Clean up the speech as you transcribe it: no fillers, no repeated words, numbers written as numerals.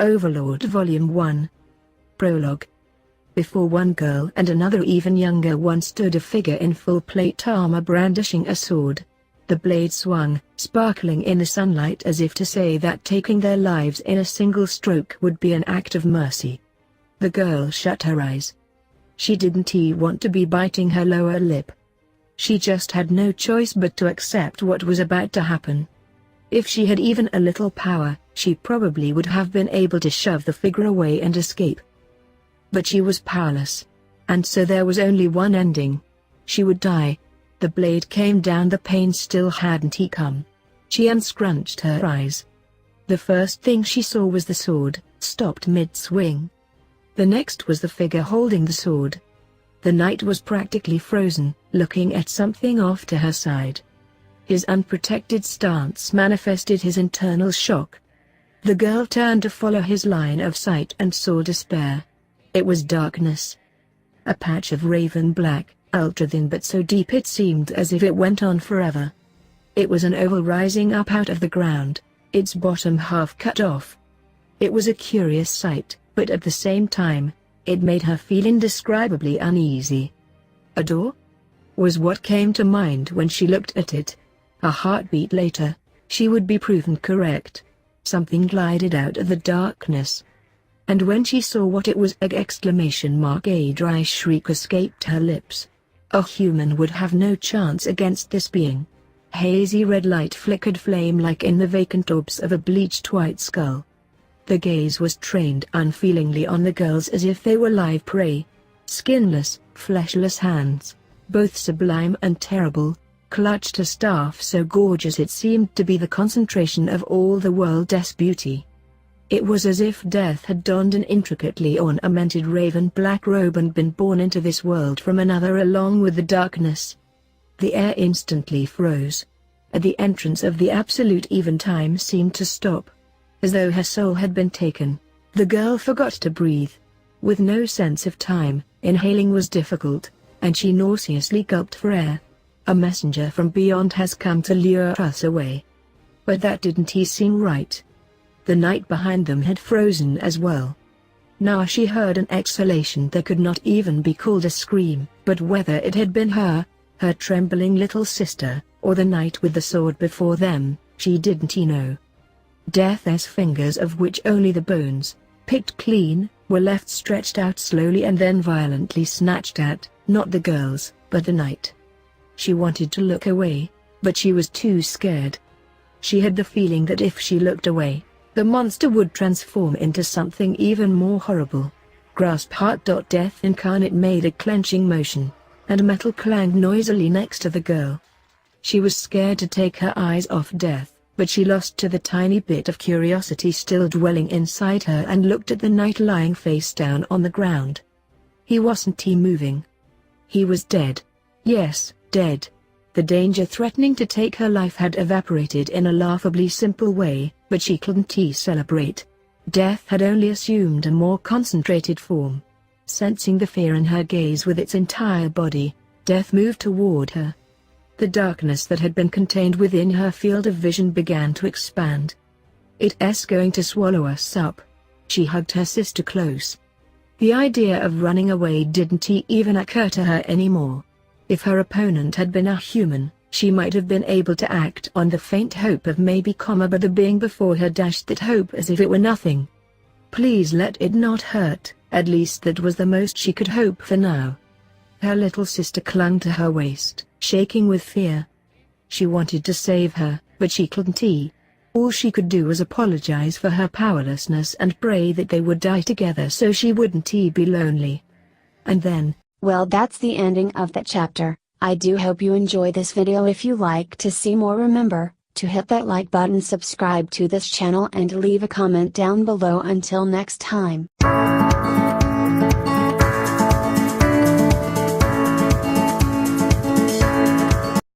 Overlord Volume 1. Prologue. Before one girl and another even younger one stood a figure in full plate armor brandishing a sword. The blade swung, sparkling in the sunlight as if to say that taking their lives in a single stroke would be an act of mercy. The girl shut her eyes. She didn't want to be biting her lower lip. She just had no choice but to accept what was about to happen. If she had even a little power, she probably would have been able to shove the figure away and escape. But she was powerless. And so there was only one ending. She would die. The blade came down, the pain still hadn't come. She unscrunched her eyes. The first thing she saw was the sword, stopped mid-swing. The next was the figure holding the sword. The knight was practically frozen, looking at something off to her side. His unprotected stance manifested his internal shock. The girl turned to follow his line of sight and saw despair. It was darkness. A patch of raven black, ultra-thin but so deep it seemed as if it went on forever. It was an oval rising up out of the ground, its bottom half cut off. It was a curious sight, but at the same time, it made her feel indescribably uneasy. A door? Was what came to mind when she looked at it. A heartbeat later, she would be proven correct. Something glided out of the darkness. And when she saw what it was, a dry shriek escaped her lips. A human would have no chance against this being. Hazy red light flickered flame-like in the vacant orbs of a bleached white skull. The gaze was trained unfeelingly on the girls as if they were live prey. Skinless, fleshless hands, both sublime and terrible, clutched a staff so gorgeous it seemed to be the concentration of all the world's beauty. It was as if death had donned an intricately ornamented raven black robe and been born into this world from another along with the darkness. The air instantly froze. At the entrance of the absolute even time seemed to stop. As though her soul had been taken, the girl forgot to breathe. With no sense of time, inhaling was difficult, and she nauseously gulped for air. A messenger from beyond has come to lure us away. But that didn't seem right. The night behind them had frozen as well. Now she heard an exhalation that could not even be called a scream, but whether it had been her trembling little sister, or the knight with the sword before them, she didn't know. Death's fingers, of which only the bones, picked clean, were left stretched out slowly and then violently snatched at, not the girls, but the knight. She wanted to look away, but she was too scared. She had the feeling that if she looked away, the monster would transform into something even more horrible. Grasp heart. Death incarnate made a clenching motion, and metal clanged noisily next to the girl. She was scared to take her eyes off Death, but she lost to the tiny bit of curiosity still dwelling inside her and looked at the knight lying face down on the ground. He wasn't moving. He was dead. Yes, dead. The danger threatening to take her life had evaporated in a laughably simple way, but she couldn't celebrate. Death had only assumed a more concentrated form. Sensing the fear in her gaze with its entire body, Death moved toward her. The darkness that had been contained within her field of vision began to expand. It's going to swallow us up. She hugged her sister close. The idea of running away didn't even occur to her anymore. If her opponent had been a human, she might have been able to act on the faint hope of maybe, but the being before her dashed that hope as if it were nothing. Please let it not hurt, at least that was the most she could hope for now. Her little sister clung to her waist, shaking with fear. She wanted to save her, but she couldn't. All she could do was apologize for her powerlessness and pray that they would die together so she wouldn't be lonely. And then, well, that's the ending of that chapter. I do hope you enjoy this video. If you like to see more, remember to hit that like button, subscribe to this channel and leave a comment down below. Until next time.